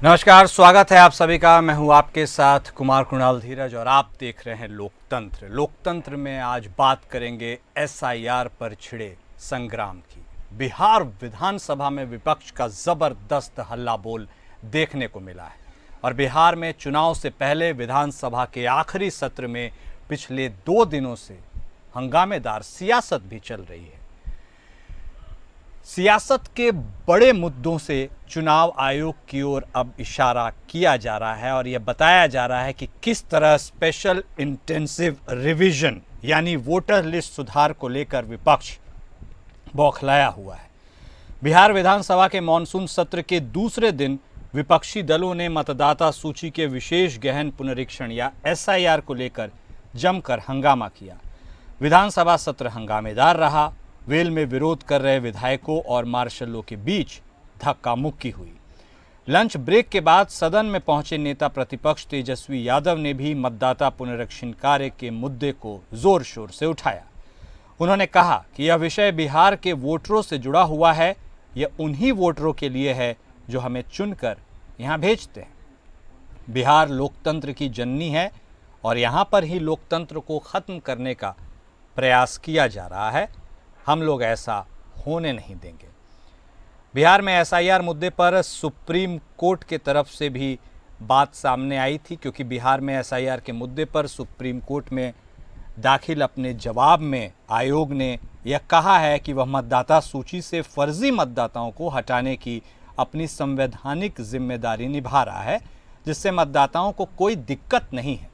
नमस्कार, स्वागत है आप सभी का। मैं हूं आपके साथ कुमार कृणाल धीरज और आप देख रहे हैं लोकतंत्र। लोकतंत्र में आज बात करेंगे एसआईआर पर छिड़े संग्राम की। बिहार विधानसभा में विपक्ष का जबरदस्त हल्ला बोल देखने को मिला है और बिहार में चुनाव से पहले विधानसभा के आखिरी सत्र में पिछले 2 दिनों से हंगामेदार सियासत भी चल रही है। सियासत के बड़े मुद्दों से चुनाव आयोग की ओर अब इशारा किया जा रहा है और यह बताया जा रहा है कि किस तरह स्पेशल इंटेंसिव रिवीजन यानी वोटर लिस्ट सुधार को लेकर विपक्ष बौखलाया हुआ है। बिहार विधानसभा के मॉनसून सत्र के दूसरे दिन विपक्षी दलों ने मतदाता सूची के विशेष गहन पुनरीक्षण या एसआईआर को लेकर जमकर हंगामा किया। विधानसभा सत्र हंगामेदार रहा। वेल में विरोध कर रहे विधायकों और मार्शलों के बीच धक्का मुक्की हुई। लंच ब्रेक के बाद सदन में पहुंचे नेता प्रतिपक्ष तेजस्वी यादव ने भी मतदाता पुनरीक्षण कार्य के मुद्दे को जोर शोर से उठाया। उन्होंने कहा कि यह विषय बिहार के वोटरों से जुड़ा हुआ है। यह उन्हीं वोटरों के लिए है जो हमें चुनकर यहाँ भेजते हैं। बिहार लोकतंत्र की जननी है और यहाँ पर ही लोकतंत्र को खत्म करने का प्रयास किया जा रहा है। हम लोग ऐसा होने नहीं देंगे। बिहार में एसआईआर मुद्दे पर सुप्रीम कोर्ट के तरफ से भी बात सामने आई थी, क्योंकि बिहार में एसआईआर के मुद्दे पर सुप्रीम कोर्ट में दाखिल अपने जवाब में आयोग ने यह कहा है कि वह मतदाता सूची से फर्जी मतदाताओं को हटाने की अपनी संवैधानिक जिम्मेदारी निभा रहा है, जिससे मतदाताओं को कोई दिक्कत नहीं है।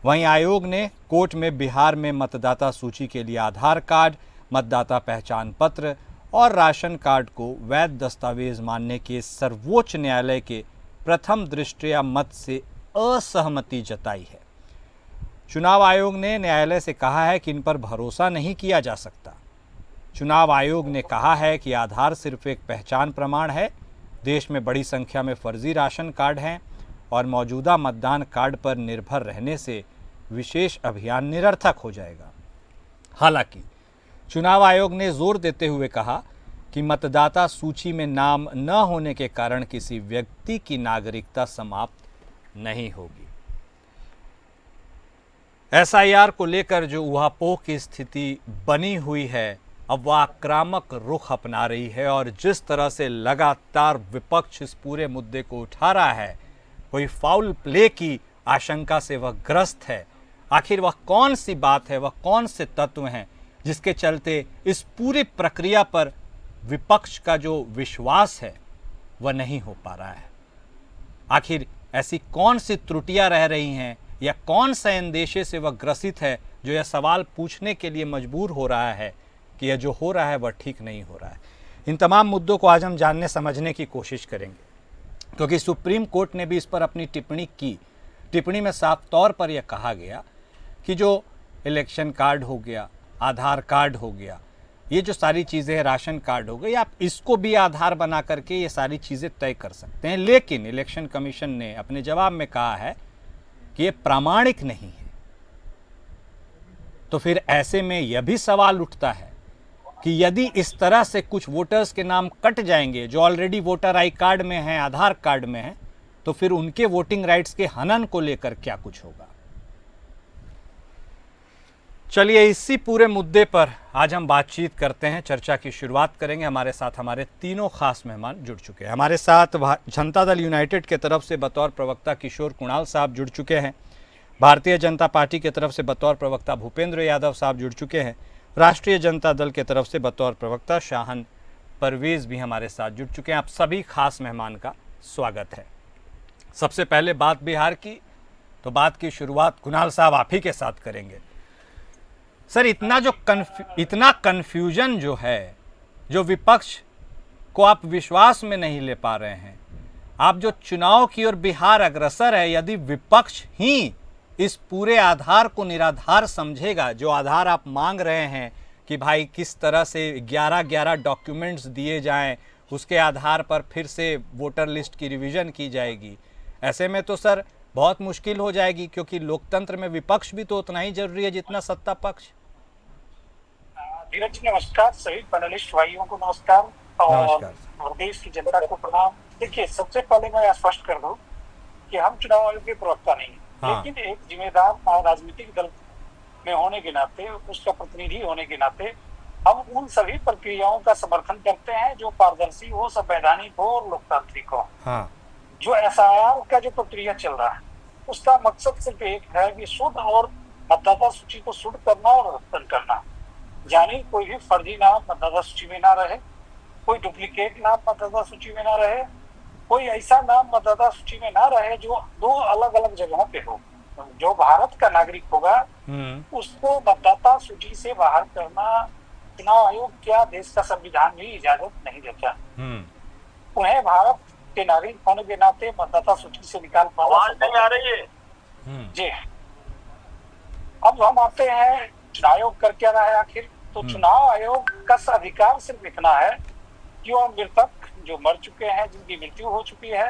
वहीं आयोग ने कोर्ट में बिहार में मतदाता सूची के लिए आधार कार्ड, मतदाता पहचान पत्र और राशन कार्ड को वैध दस्तावेज मानने के सर्वोच्च न्यायालय के प्रथम दृष्टया मत से असहमति जताई है। चुनाव आयोग ने न्यायालय से कहा है कि इन पर भरोसा नहीं किया जा सकता। चुनाव आयोग ने कहा है कि आधार सिर्फ एक पहचान प्रमाण है। देश में बड़ी संख्या में फर्जी राशन कार्ड हैं और मौजूदा मतदान कार्ड पर निर्भर रहने से विशेष अभियान निरर्थक हो जाएगा। हालांकि चुनाव आयोग ने जोर देते हुए कहा कि मतदाता सूची में नाम न होने के कारण किसी व्यक्ति की नागरिकता समाप्त नहीं होगी। एसआईआर को लेकर जो ऊहापोह की स्थिति बनी हुई है, अब वह आक्रामक रुख अपना रही है और जिस तरह से लगातार विपक्ष इस पूरे मुद्दे को उठा रहा है, कोई फाउल प्ले की आशंका से वह ग्रस्त है। आखिर वह कौन सी बात है, वह कौन से तत्व हैं जिसके चलते इस पूरी प्रक्रिया पर विपक्ष का जो विश्वास है वह नहीं हो पा रहा है। आखिर ऐसी कौन सी त्रुटियां रह रही हैं या कौन सा अंदेशे से वह ग्रसित है जो यह सवाल पूछने के लिए मजबूर हो रहा है कि यह जो हो रहा है वह ठीक नहीं हो रहा है। इन तमाम मुद्दों को आज हम जानने समझने की कोशिश करेंगे, क्योंकि सुप्रीम कोर्ट ने भी इस पर अपनी टिप्पणी की। टिप्पणी में साफ तौर पर यह कहा गया कि जो इलेक्शन कार्ड हो गया, आधार कार्ड हो गया, ये जो सारी चीज़ें, राशन कार्ड हो गई, आप इसको भी आधार बना करके ये सारी चीज़ें तय कर सकते हैं। लेकिन इलेक्शन कमीशन ने अपने जवाब में कहा है कि ये प्रामाणिक नहीं है। तो फिर ऐसे में यह भी सवाल उठता है कि यदि इस तरह से कुछ वोटर्स के नाम कट जाएंगे जो ऑलरेडी वोटर आई कार्ड में हैं, आधार कार्ड में हैं, तो फिर उनके वोटिंग राइट्स के हनन को लेकर क्या कुछ होगा। चलिए इसी पूरे मुद्दे पर आज हम बातचीत करते हैं, चर्चा की शुरुआत करेंगे। हमारे साथ हमारे तीनों खास मेहमान जुड़ चुके हैं। हमारे साथ जनता दल यूनाइटेड के तरफ से बतौर प्रवक्ता किशोर कुणाल साहब जुड़ चुके हैं। भारतीय जनता पार्टी के तरफ से बतौर प्रवक्ता भूपेंद्र यादव साहब जुड़ चुके हैं। राष्ट्रीय जनता दल के तरफ से बतौर प्रवक्ता शाहन परवेज भी हमारे साथ जुड़ चुके हैं। आप सभी खास मेहमान का स्वागत है। सबसे पहले बात बिहार की, तो बात की शुरुआत कुणाल साहब आप ही के साथ करेंगे। सर, इतना कन्फ्यूजन जो है, जो विपक्ष को आप विश्वास में नहीं ले पा रहे हैं, आप जो चुनाव की ओर बिहार अग्रसर है, यदि विपक्ष ही इस पूरे आधार को निराधार समझेगा, जो आधार आप मांग रहे हैं कि भाई किस तरह से 11-11 डॉक्यूमेंट्स दिए जाएं, उसके आधार पर फिर से वोटर लिस्ट की रिवीजन की जाएगी, ऐसे में तो सर बहुत मुश्किल हो जाएगी, क्योंकि लोकतंत्र में विपक्ष भी तो उतना ही जरूरी है जितना सत्ता पक्ष। धीरज जी नमस्कार, सभी पैनलिस्ट भाइयों को नमस्कार और देश की जनता को प्रणाम। देखिए, सबसे पहले मैं स्पष्ट कर दूं कि हम चुनाव आयोग के प्रवक्ता नहीं हैं, हाँ। लेकिन एक जिम्मेदार राजनीतिक दल में होने के नाते, उसका प्रतिनिधि होने के नाते, हम उन सभी प्रक्रियाओं का समर्थन करते हैं जो पारदर्शी हो, संवैधानिक हो और लोकतांत्रिक हो। हाँ। जो एसआईआर का जो प्रक्रिया चल रहा है, उसका मकसद सिर्फ एक है कि शुद्ध और मतदाता सूची को शुद्ध करना और रद्द करना, यानी कोई भी फर्जी नाम मतदाता सूची में ना रहे, कोई डुप्लीकेट नाम मतदाता सूची में ना रहे, कोई ऐसा नाम मतदाता सूची में ना रहे जो दो अलग अलग जगहों पे हो। जो भारत का नागरिक होगा उसको मतदाता सूची से बाहर करना चुनाव आयोग क्या देश का संविधान भी इजाजत नहीं देता। उन्हें भारत के नागरिक होने के नाते मतदाता सूची से निकाल पाना नहीं आ रही है। जी। अब हम आते हैं चुनाव आयोग कर क्या रहा है आखिर। तो चुनाव आयोग का अधिकार सिर्फ इतना है कि वह मृतक जो मर चुके हैं, जिनकी मृत्यु हो चुकी है,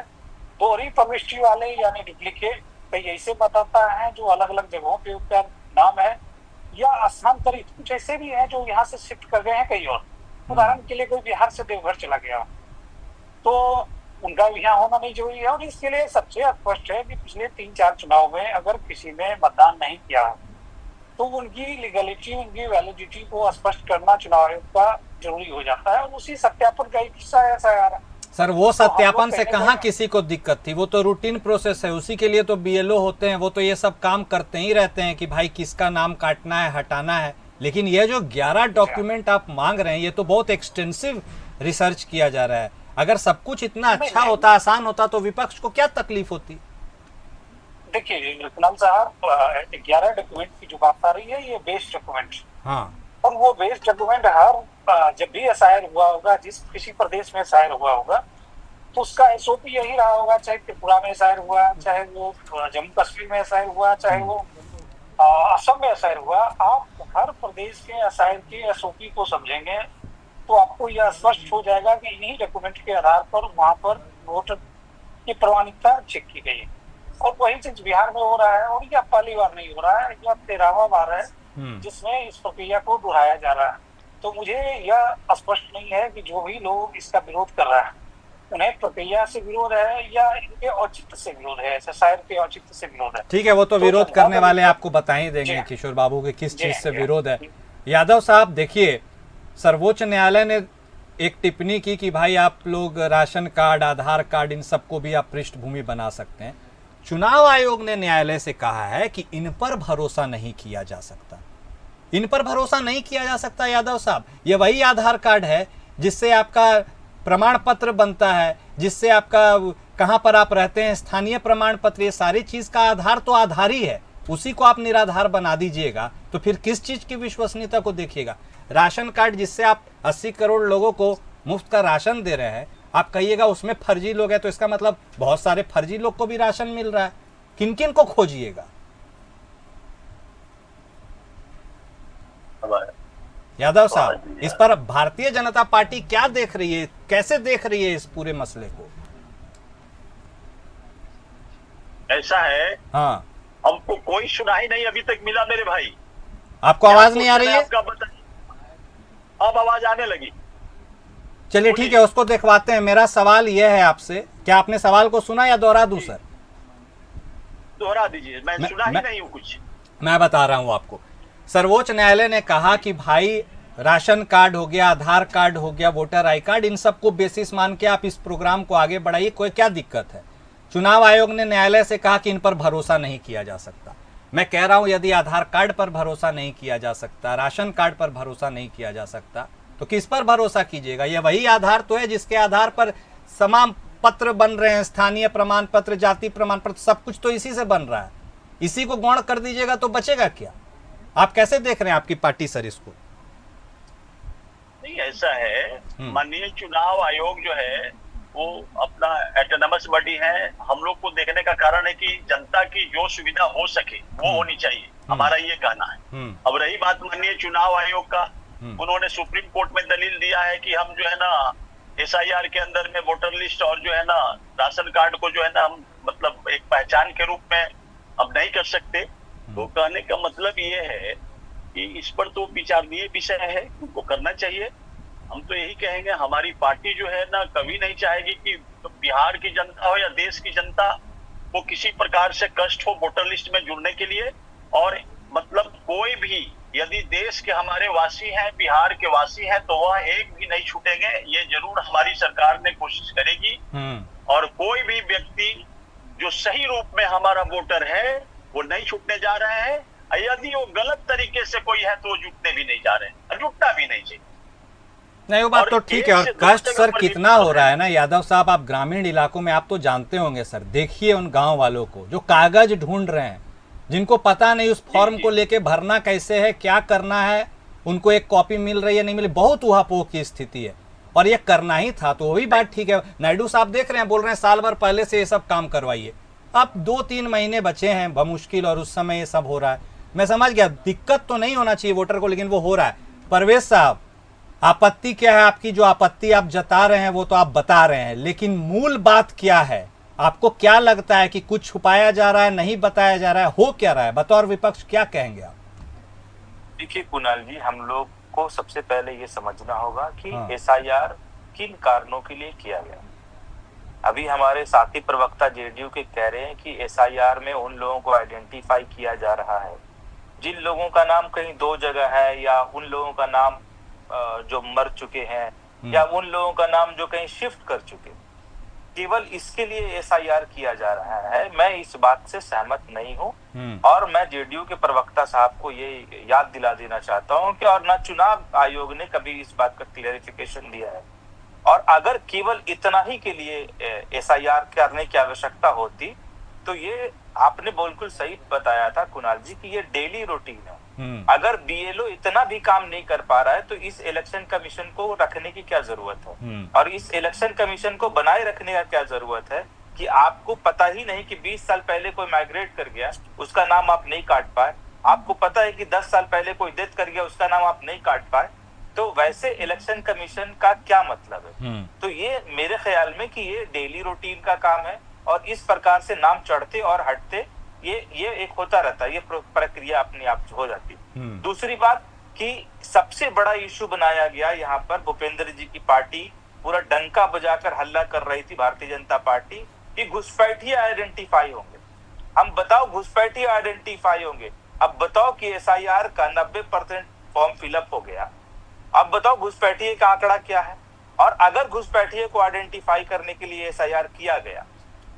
दोहरी प्रविष्टि वाले यानी डुप्लीकेट कई ऐसे मतदाता हैं जो अलग अलग जगहों पे उनका नाम है, या स्थानांतरित कुछ ऐसे भी हैं जो यहाँ से शिफ्ट कर गए हैं कहीं और। उदाहरण के लिए कोई बिहार से देवघर चला गया तो उनका भी यहाँ होना नहीं जरूरी है। और इसके लिए सबसे स्पष्ट है कि पिछले 3-4 चुनाव में अगर किसी ने मतदान नहीं किया तो उनकी लीगलिटी, उनकी वैलिडिटी को स्पष्ट करना चुनाव आयोग का जरूरी हो जाता है। और उसी सत्यापन का एक हिस्सा ऐसा आ रहा है। सर वो सत्यापन से कहाँ किसी को दिक्कत थी, वो तो रूटीन प्रोसेस है, उसी के लिए तो बीएलओ होते हैं, वो तो ये सब काम करते ही रहते हैं कि भाई किसका नाम काटना है, हटाना है। लेकिन ये जो 11 डॉक्यूमेंट आप मांग रहे हैं, ये तो बहुत एक्सटेंसिव रिसर्च किया जा रहा है। अगर सब कुछ इतना अच्छा होता, आसान होता, तो विपक्ष को क्या तकलीफ होती? देखिए कुणाल साहब, 11 डॉक्यूमेंट की जो बात आ रही है, ये बेस्ड डॉक्यूमेंट। हाँ। और वो बेस्ड डॉक्यूमेंट हर जब भी एसआईआर हुआ होगा, जिस किसी प्रदेश में एसआईआर हुआ होगा, तो उसका एसओपी यही रहा होगा। चाहे त्रिपुरा में एसआईआर हुआ, चाहे वो जम्मू कश्मीर में एसआईआर हुआ, चाहे वो असम में एसआईआर हुआ, आप हर प्रदेश के एसआईआर के एसओपी को समझेंगे तो आपको यह स्पष्ट हो जाएगा कि इन्हीं डॉक्यूमेंट के आधार पर वहां पर वोटर की प्रमाणिकता चेक की गई। और वही चीज बिहार में हो रहा है। और यह पहली बार नहीं हो रहा है, यह 13वां बार है जिसमें इस प्रक्रिया को दोहराया जा रहा है। तो मुझे यह स्पष्ट नहीं है कि जो भी लोग इसका विरोध कर रहा है, उन्हें प्रक्रिया से विरोध है या इनके औचित्य से विरोध है, एसआईआर के औचित्य से विरोध है। ठीक है, वो तो विरोध करने वाले आपको बता ही देंगे किशोर बाबू के किस चीज से विरोध है। यादव साहब देखिए, सर्वोच्च न्यायालय ने एक टिप्पणी की कि भाई आप लोग राशन कार्ड, आधार कार्ड, इन सबको भी आप पृष्ठभूमि बना सकते हैं। चुनाव आयोग ने न्यायालय से कहा है कि इन पर भरोसा नहीं किया जा सकता। इन पर भरोसा नहीं किया जा सकता यादव साहब। ये वही आधार कार्ड है जिससे आपका प्रमाण पत्र बनता है, जिससे आपका कहाँ पर आप रहते हैं, स्थानीय प्रमाण पत्र, ये सारी चीज का आधार तो आधार ही है। उसी को आप निराधार बना दीजिएगा तो फिर किस चीज की विश्वसनीयता को देखिएगा। राशन कार्ड जिससे आप 80 करोड़ लोगों को मुफ्त का राशन दे रहे हैं, आप कहिएगा उसमें फर्जी लोग हैं, तो इसका मतलब बहुत सारे फर्जी लोग को भी राशन मिल रहा है। किन किन को खोजिएगा? यादव साहब, इस पर भारतीय जनता पार्टी क्या देख रही है, कैसे देख रही है इस पूरे मसले को? ऐसा है, हाँ, हमको कोई सुनाई नहीं अभी तक मिला मेरे भाई। आपको आवाज नहीं आ रही है? अब आवाज आने लगी। चलिए ठीक है, उसको दिखवाते हैं। मेरा सवाल यह है आपसे, क्या आपने सवाल को सुना या दोहरा दूं सर? दोहरा दीजिए, मैं सुना ही नहीं हूं कुछ। मैं बता रहा हूं आपको। सर्वोच्च न्यायालय ने कहा कि भाई राशन कार्ड हो गया, आधार कार्ड हो गया, वोटर आई कार्ड, इन सबको बेसिस मान के आप इस प्रोग्राम को आगे बढ़ाइए, कोई क्या दिक्कत है। चुनाव आयोग ने न्यायालय से कहा कि इन पर भरोसा नहीं किया जा सकता। मैं कह रहा हूं यदि आधार कार्ड पर भरोसा नहीं किया जा सकता, राशन कार्ड पर भरोसा नहीं किया जा सकता, तो किस पर भरोसा कीजिएगा? यह वही आधार तो है जिसके आधार पर तमाम पत्र बन रहे हैं, स्थानीय प्रमाण पत्र, जाति प्रमाण पत्र, सब कुछ तो इसी से बन रहा है। इसी को गौण कर दीजिएगा तो बचेगा क्या? आप कैसे देख रहे हैं आपकी पार्टी सर इसको? नहीं, ऐसा है, माननीय चुनाव आयोग जो है वो अपना एटोनमस बॉडी है। हम लोग को देखने का कारण है कि जनता की जो सुविधा हो सके वो होनी चाहिए, हमारा ये कहना है। अब रही बात माननीय चुनाव आयोग का, उन्होंने सुप्रीम कोर्ट में दलील दिया है कि हम जो है ना एसआईआर के अंदर में वोटर लिस्ट और जो है ना राशन कार्ड को जो है ना हम मतलब एक पहचान के रूप में अब नहीं कर सकते। तो कहने का मतलब ये है कि इस पर तो विचारणीय विषय है, उनको करना चाहिए। हम तो यही कहेंगे, हमारी पार्टी जो है ना कभी नहीं चाहेगी कि बिहार की जनता हो या देश की जनता को किसी प्रकार से कष्ट हो वोटर लिस्ट में जुड़ने के लिए। और मतलब कोई भी यदि देश के हमारे वासी हैं, बिहार के वासी हैं, तो वह एक भी नहीं छूटेंगे, ये जरूर हमारी सरकार ने कोशिश करेगी। और कोई भी व्यक्ति जो सही रूप में हमारा वोटर है वो नहीं छूटने जा रहे हैं। यदि वो गलत तरीके से कोई है तो वो जुटने भी नहीं जा रहे हैं, जुटना भी नहीं चाहिए। नहीं वो बात तो ठीक है। और कष्ट सर कितना हो रहा है ना यादव साहब, आप ग्रामीण इलाकों में आप तो जानते होंगे सर, देखिए उन गांव वालों को जो कागज ढूंढ रहे हैं, जिनको पता नहीं उस फॉर्म को लेके भरना कैसे है, क्या करना है, उनको एक कॉपी मिल रही है नहीं मिली, बहुत उहापोह की स्थिति है। और ये करना ही था तो वो भी बात ठीक है। नायडू साहब देख रहे हैं, बोल रहे हैं साल भर पहले से ये सब काम करवाइए। अब 2-3 महीने बचे हैं बमुश्किल और उस समय ये सब हो रहा है। मैं समझ गया दिक्कत तो नहीं होना चाहिए वोटर को, लेकिन वो हो रहा है। परवेज साहब, आपत्ति क्या है आपकी? जो आपत्ति आप जता रहे हैं वो तो आप बता रहे हैं, लेकिन मूल बात क्या है? आपको क्या लगता है कि कुछ छुपाया जा रहा है, नहीं बताया जा रहा है, हो क्या रहा है? बतौर विपक्ष क्या कहेंगे आप? देखिए कुणाल जी, हम लोग को सबसे पहले ये समझना होगा कि हाँ। एसआईआर किन कारणों के लिए किया गया। अभी हमारे साथी प्रवक्ता जेडीयू के कह रहे हैं कि एसआईआर में उन लोगों को आइडेंटिफाई किया जा रहा है जिन लोगों का नाम कहीं 2 जगह है, या उन लोगों का नाम जो मर चुके हैं, या उन लोगों का नाम जो कहीं शिफ्ट कर चुके। केवल इसके लिए एसआईआर किया जा रहा है। मैं इस बात से सहमत नहीं हूं। और मैं जेडीयू के प्रवक्ता साहब को ये याद दिला देना चाहता हूं कि और ना चुनाव आयोग ने कभी इस बात का क्लेरिफिकेशन दिया है। और अगर केवल इतना ही के लिए एसआईआर करने की आवश्यकता होती तो ये आपने बिल्कुल सही बताया था कुणाल जी कि ये डेली रूटीन है। अगर बीएलओ इतना भी काम नहीं कर पा रहा है तो इस इलेक्शन कमीशन को रखने की क्या जरूरत है? और इस इलेक्शन कमीशन को बनाए रखने का क्या जरूरत है कि आपको पता ही नहीं कि 20 साल पहले कोई माइग्रेट कर गया, उसका नाम आप नहीं काट पाए। आपको पता है कि 10 साल पहले कोई डेथ कर गया, उसका नाम आप नहीं काट पाए। तो वैसे इलेक्शन कमीशन का क्या मतलब है? तो ये मेरे ख्याल में कि ये डेली रूटीन का काम है और इस प्रकार से नाम चढ़ते और हटते ये एक होता रहता है, ये प्रक्रिया अपने आप हो जाती है। दूसरी बात कि सबसे बड़ा इशू बनाया गया यहाँ पर, भूपेंद्र जी की पार्टी पूरा डंका बजाकर हल्ला कर रही थी भारतीय जनता पार्टी कि घुसपैठिए आइडेंटिफाई होंगे। हम बताओ घुसपैठिए आइडेंटिफाई होंगे। अब बताओ कि एसआईआर का 90% फॉर्म फिलअप हो गया। अब बताओ घुसपैठिए का आंकड़ा क्या है? और अगर घुसपैठिए को आइडेंटिफाई करने के लिए एसआईआर किया गया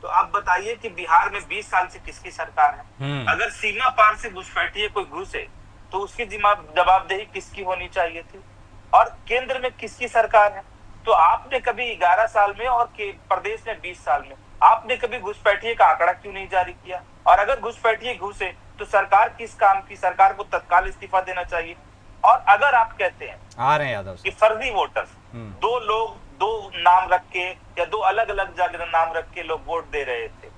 तो आप बताइए कि बिहार में 20 साल से किसकी सरकार है? अगर सीमा पार से घुसपैठिए कोई घुसे तो उसकी जवाबदेही किसकी होनी चाहिए थी? और केंद्र में किसकी सरकार है? तो आपने कभी 11 साल में और प्रदेश में 20 साल में आपने कभी घुसपैठिए का आंकड़ा क्यों नहीं जारी किया? और अगर घुसपैठिए घुसे तो सरकार किस काम की? सरकार को तत्काल इस्तीफा देना चाहिए। और अगर आप कहते हैं आ रहे हैं यादव कि फर्जी वोटर्स, 2 लोग 2 नाम रख के या 2 अलग अलग जगह नाम रख के लोग वोट दे रहे थे,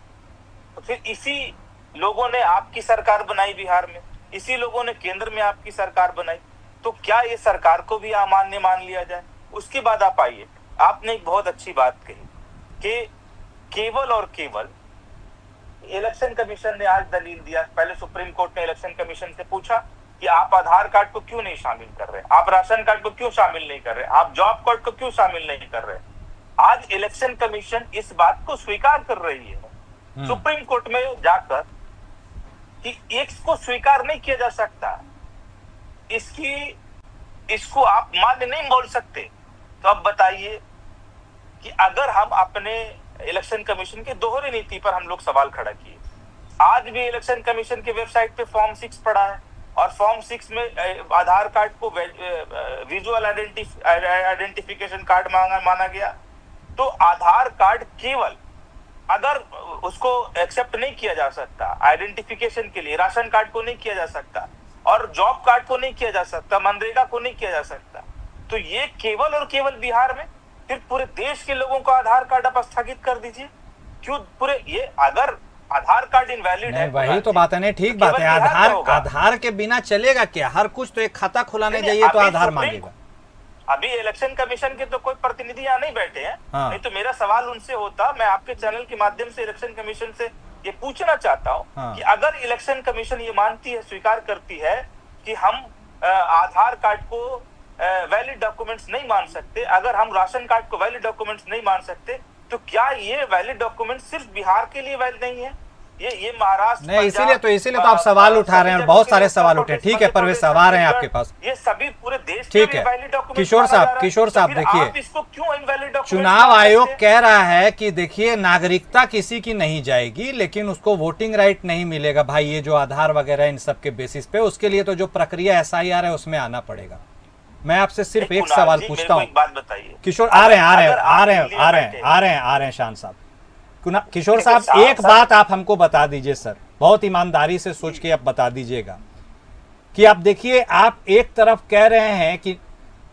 तो फिर इसी लोगों ने आपकी सरकार बनाई बिहार में, इसी लोगों ने केंद्र में आपकी सरकार बनाई, तो क्या ये सरकार को भी अमान्य मान लिया जाए? उसके बाद आप आइए, आपने एक बहुत अच्छी बात कही कि केवल और केवल इलेक्शन कमीशन ने आज दलील दिया। पहले सुप्रीम कोर्ट ने इलेक्शन कमीशन से पूछा कि आप आधार कार्ड को क्यों नहीं शामिल कर रहे, आप राशन कार्ड को क्यों शामिल नहीं कर रहे, आप जॉब कार्ड को क्यों शामिल नहीं कर रहे। आज इलेक्शन कमीशन इस बात को स्वीकार कर रही है सुप्रीम कोर्ट में जाकर कि इसको स्वीकार नहीं किया जा सकता, इसको आप मान्य नहीं बोल सकते। तो अब बताइए कि अगर हम अपने इलेक्शन कमीशन की दोहरी नीति पर हम लोग सवाल खड़ा किए, आज भी इलेक्शन कमीशन के वेबसाइट पे फॉर्म 6 पड़ा है और फॉर्म 6 में आधार कार्ड को विजुअल आइडेंटिफिकेशन कार्ड माना गया। तो आधार कार्ड केवल अगर उसको एक्सेप्ट नहीं किया जा सकता आइडेंटिफिकेशन के लिए, राशन कार्ड को नहीं किया जा सकता और जॉब कार्ड को नहीं किया जा सकता, मनरेगा को नहीं किया जा सकता, तो ये केवल और केवल बिहार में, फिर पूरे देश के लोगों को आधार कार्ड आप स्थगित कर दीजिए। क्यों पूरे ये अगर आधार कार्ड इनवैलिड है, वही तो बात है। नहीं ठीक बात है, आधार के बिना चलेगा क्या? हर कुछ तो एक खाता खुलाने जाइए तो आधार मांगेगा। अभी इलेक्शन कमीशन के तो कोई प्रतिनिधि यहाँ नहीं बैठे हैं। नहीं तो मेरा सवाल उनसे होता, मैं आपके चैनल के माध्यम से इलेक्शन कमीशन से ये पूछना चाहता हूँ कि अगर इलेक्शन कमीशन ये मानती है, स्वीकार करती है कि हम आधार कार्ड को वैलिड डॉक्यूमेंट्स नहीं मान सकते, अगर हम राशन कार्ड को वैलिड डॉक्यूमेंट्स नहीं मान सकते, तो क्या ये वैलिड डॉक्यूमेंट सिर्फ बिहार के लिए वैलिड नहीं है? ये महाराष्ट्र नहीं, इसीलिए तो आप सवाल उठा रहे हैं, बहुत सारे सवाल उठे। ठीक है परवेश साहब, आ रहे हैं आपके पास। ये सभी पूरे देश ठीक है किशोर साहब देखिए, इसको क्यों इनवैलिड डॉक्यूमेंट? चुनाव आयोग कह रहा है कि देखिए नागरिकता किसी की नहीं जाएगी, लेकिन उसको वोटिंग राइट नहीं मिलेगा भाई, ये जो आधार वगैरह इन सब के बेसिस पे, उसके लिए तो जो प्रक्रिया SIR है उसमें आना पड़ेगा। मैं आपसे सिर्फ एक सवाल पूछता हूँ, बात बताइए किशोर आ रहे हैं शान साहब। किशोर साहब एक बात आप हमको बता दीजिए सर, बहुत ईमानदारी से सोच के आप बता दीजिएगा कि आप देखिए, आप एक तरफ कह रहे हैं कि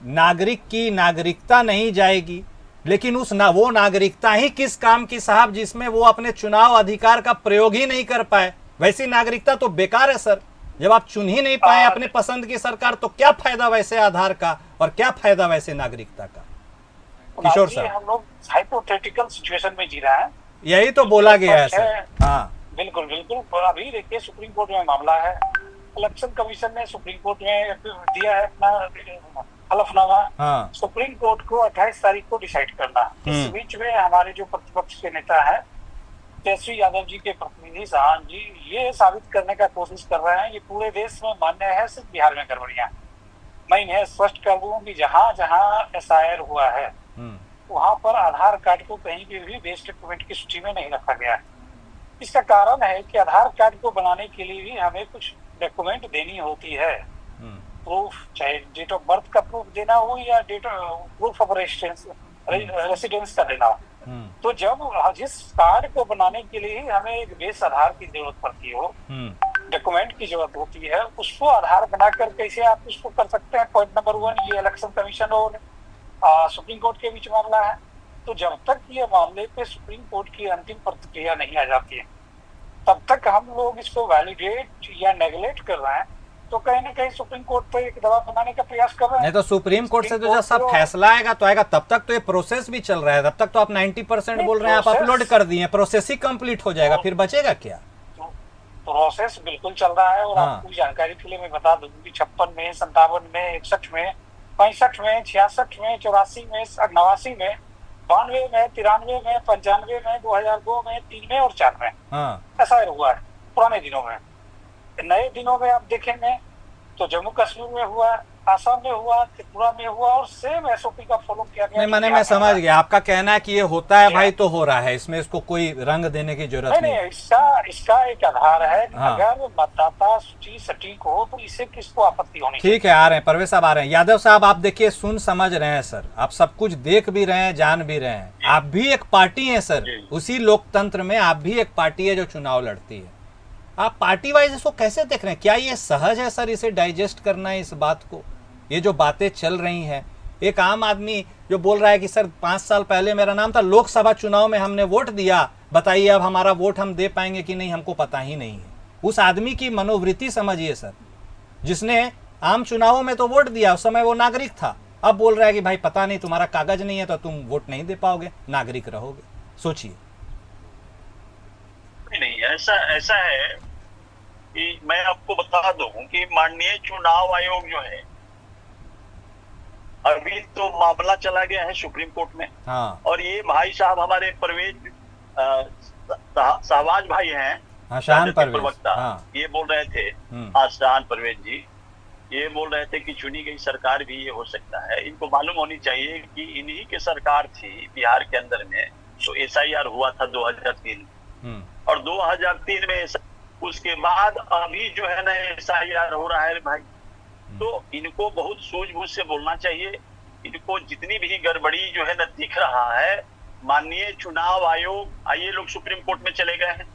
नागरिक की नागरिकता नहीं जाएगी, लेकिन वो नागरिकता ही किस काम की साहब जिसमें वो अपने चुनाव अधिकार का प्रयोग ही नहीं कर पाए। वैसी नागरिकता तो बेकार है सर, जब आप चुन ही नहीं पाए अपने पसंद की सरकार, तो क्या फायदा वैसे आधार का और क्या फायदा वैसे नागरिकता का? किशोर साहब, हम लोग हाइपोथेटिकल सिचुएशन में जी रहे हैं, यही तो बोला गया है सर। हाँ बिल्कुल बिल्कुल। अभी देखिए सुप्रीम कोर्ट में मामला है, इलेक्शन कमीशन ने सुप्रीम कोर्ट में दिया है अपना हलफनामा। हाँ सुप्रीम कोर्ट को 28 तारीख को डिसाइड करना। इस बीच में हमारे जो प्रतिपक्ष के नेता है तेजस्वी यादव जी के प्रतिनिधि साहब जी ये साबित करने का कोशिश कर रहे हैं ये पूरे देश में मान्य है, सिर्फ बिहार में गड़बड़ियां। मैं इन्हें स्पष्ट कर दूं कि जहां जहां SIR हुआ है वहां पर आधार कार्ड को कहीं भी बेस्ट डॉक्यूमेंट की सूची में नहीं रखा गया है। इसका कारण है कि आधार कार्ड को बनाने के लिए भी हमें कुछ डॉक्यूमेंट देनी होती है, प्रूफ, चाहे डेट ऑफ बर्थ का प्रूफ देना हो या प्रूफ ऑफ रेसिडेंस का देना हो। तो जब जिस कार्ड को बनाने के लिए ही हमें एक बेस आधार की जरूरत पड़ती हो, डॉक्यूमेंट की जरूरत होती है, उसको आधार बनाकर कैसे आप उसको कर सकते हैं? पॉइंट नंबर 1, ये इलेक्शन कमीशन और सुप्रीम कोर्ट के बीच मामला है। तो जब तक ये मामले पे सुप्रीम कोर्ट की अंतिम प्रतिक्रिया नहीं आ जाती है, तब तक हम लोग इसको वैलिडेट या नेगलेक्ट कर रहे हैं, तो कहीं ना कहीं सुप्रीम कोर्ट पे एक दबाव बनाने का प्रयास कर रहे हैं। नहीं तो सुप्रीम कोर्ट से तो जब सब फैसला आएगा तो आएगा, तब तक तो ये प्रोसेस भी चल रहा है, तब तक तो आप 90% बोल रहे हैं, आप अपलोड कर दिए, प्रोसेस ही कंप्लीट हो जाएगा, फिर बचेगा क्या? प्रोसेस बिल्कुल चल रहा है। और आपको जानकारी के लिए मैं बता दूं कि 56 में, 57 में, 61 में, 65 में, 66 में, 84 में, 89 में, 92 में, 93 में, 95 में, 2002 में, 3 में और 4 में ऐसा हुआ है। पुराने दिनों में, नए दिनों में आप देखेंगे तो जम्मू कश्मीर में हुआ, आसाम में हुआ, त्रिपुरा में हुआ और सेम SOP का फॉलो किया गया। नहीं मैंने मैं समझ गया, आपका कहना है कि ये होता है भाई तो हो रहा है, इसमें इसको कोई रंग देने की जरूरत नहीं। इसका एक आधार है, अगर मतदाता सूची सटीक हो तो इसे किसको आपत्ति होनी? ठीक है, आ रहे हैं परवेश साहब, आ रहे हैं। यादव साहब आप देखिए, सुन समझ रहे हैं सर, आप सब कुछ देख भी रहे हैं, जान भी रहे हैं, आप भी एक पार्टी है सर, उसी लोकतंत्र में आप भी एक पार्टी है जो चुनाव लड़ती है। आप पार्टी वाइज इसको कैसे देख रहे हैं? क्या ये सहज है सर इसे डाइजेस्ट करना है, इस बात को? ये जो बातें चल रही हैं, एक आम आदमी जो बोल रहा है कि सर 5 साल पहले मेरा नाम था, लोकसभा चुनाव में हमने वोट दिया, बताइए अब हमारा वोट हम दे पाएंगे कि नहीं, हमको पता ही नहीं है। उस आदमी की मनोवृत्ति समझिए सर, जिसने आम चुनावों में तो वोट दिया, उस समय वो नागरिक था, अब बोल रहा है कि भाई पता नहीं, तुम्हारा कागज नहीं है तो तुम वोट नहीं दे पाओगे, नागरिक रहोगे। सोचिए। नहीं, ऐसा है कि मैं आपको बता दूं कि माननीय चुनाव आयोग जो है, अभी तो मामला चला गया है सुप्रीम कोर्ट में। और ये भाई साहब हमारे परवेज शहबाज भाई हैं, शान प्रवक्ता, ये बोल रहे थे, शान परवेज जी ये बोल रहे थे कि चुनी गई सरकार भी ये हो सकता है। इनको मालूम होनी चाहिए कि इन्हीं की सरकार थी बिहार के अंदर में, तो SIR हुआ था 2003 और 2003 में, उसके बाद अभी जो है ना SIR हो रहा है भाई। तो इनको बहुत सूझबूझ से बोलना चाहिए। इनको जितनी भी गड़बड़ी जो है ना दिख रहा है, माननीय चुनाव आयोग, आइए लोग सुप्रीम कोर्ट में चले गए हैं।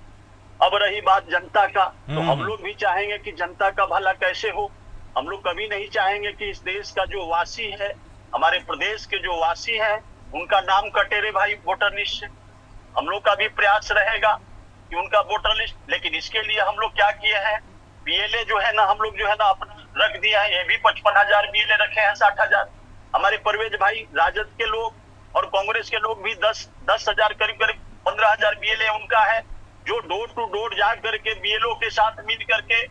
अब रही बात जनता का, तो हम लोग भी चाहेंगे कि जनता का भला कैसे हो। हम लोग कभी नहीं चाहेंगे कि इस देश का जो वासी है, हमारे प्रदेश के जो वासी हैं, उनका नाम कटे रे भाई वोटर लिस्ट से। हम लोग का भी प्रयास रहेगा कि उनका वोटर लिस्ट, लेकिन इसके लिए हम लोग क्या किए हैं, BLA जो है ना हम लोग जो है ना अपना रख दिया है। ये भी 55,000 BLA रखे हैं, 60,000। हमारे परवेज भाई राजद के लोग और कांग्रेस के लोग भी 10,000 करीब 15,000 BLA उनका है, जो डोर टू डोर जा करके BLO के साथ मिल करके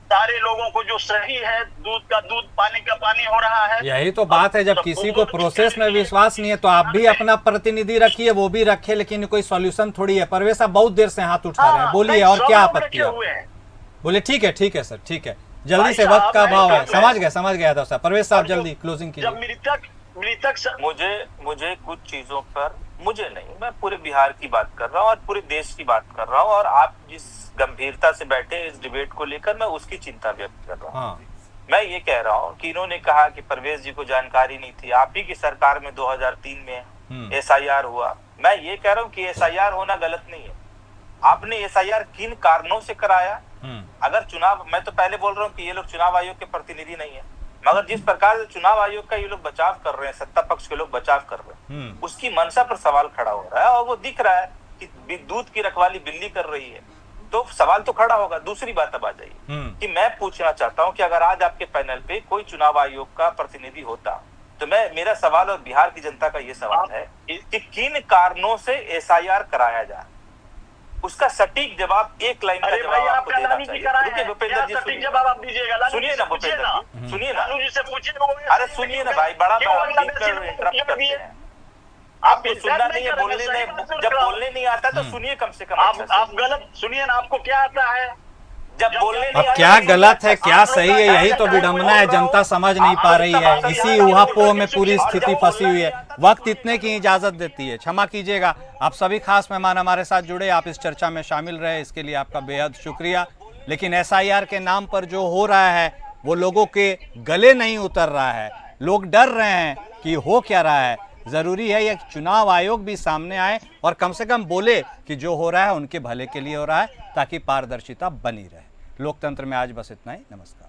सारे लोगों को जो सही है, दूध का दूध, पानी का पानी हो रहा है। यही तो बात है, जब किसी को प्रोसेस में विश्वास नहीं है तो आप भी अपना प्रतिनिधि रखिए, वो भी रखे, लेकिन कोई सॉल्यूशन थोड़ी है। परवेश साहब बहुत देर से हाथ उठा रहे हैं, बोलिए और क्या आपत्ति है? बोले ठीक है सर, ठीक है, जल्दी से, वक्त का अभाव है। समझ गया था साहब। परवेश साहब जल्दी क्लोजिंग कीजिए। मृतक मुझे कुछ चीजों पर, मुझे नहीं, मैं पूरे बिहार की बात कर रहा हूँ और पूरे देश की बात कर रहा हूँ, और आप जिस गंभीरता से बैठे इस डिबेट को लेकर, मैं उसकी चिंता व्यक्त कर रहा हूँ। हाँ। मैं ये कह रहा हूँ कि इन्होंने कहा कि परवेश जी को जानकारी नहीं थी, आप ही की सरकार में 2003 में SIR हुआ। मैं ये कह रहा हूँ कि SIR होना गलत नहीं है। आपने SIR किन कारणों से कराया? अगर चुनाव, मैं तो पहले बोल रहा हूँ कि ये लोग चुनाव आयोग के प्रतिनिधि नहीं है, मगर जिस प्रकार से चुनाव आयोग का ये लोग बचाव कर रहे हैं, सत्ता पक्ष के लोग बचाव कर रहे हैं, उसकी मंशा पर सवाल खड़ा हो रहा है, और वो दिख रहा है कि दूध की रखवाली बिल्ली कर रही है, तो सवाल तो खड़ा होगा। दूसरी बात अब आ जाइए कि मैं पूछना चाहता हूं कि अगर आज आपके पैनल पे कोई चुनाव आयोग का प्रतिनिधि होता, तो मेरा सवाल और बिहार की जनता का ये सवाल है कि किन कारणों से SIR कराया जाए, उसका सटीक जवाब, एक लाइन का जवाब आपको देना चाहिए। भूपेंद्र जी सुनिए ना, भूपेंद्र जी सुनिए ना, अरे सुनिए ना भाई, बड़ा इंटरप्ट करते हैं। आपको सुनना नहीं है, बोलने नहीं, जब बोलने नहीं आता तो सुनिए कम से कम। आप गलत सुनिए ना, आपको क्या आता है जब बोलने अब क्या गलत है क्या सही है, यही तो विडंबना है, जनता समझ नहीं पा रही है। इसी ऊहापोह में पूरी स्थिति फंसी हुई है। वक्त इतने की इजाजत देती है, क्षमा कीजिएगा। आप सभी खास मेहमान हमारे साथ जुड़े, आप इस चर्चा में शामिल रहे, इसके लिए आपका बेहद शुक्रिया। लेकिन SIR के नाम पर जो हो रहा है वो लोगों के गले नहीं उतर रहा है, लोग डर रहे हैं कि हो क्या रहा है। जरूरी है यह चुनाव आयोग भी सामने आए और कम से कम बोले कि जो हो रहा है उनके भले के लिए हो रहा है, ताकि पारदर्शिता बनी रहे। लोकतंत्र में आज बस इतना ही। नमस्कार।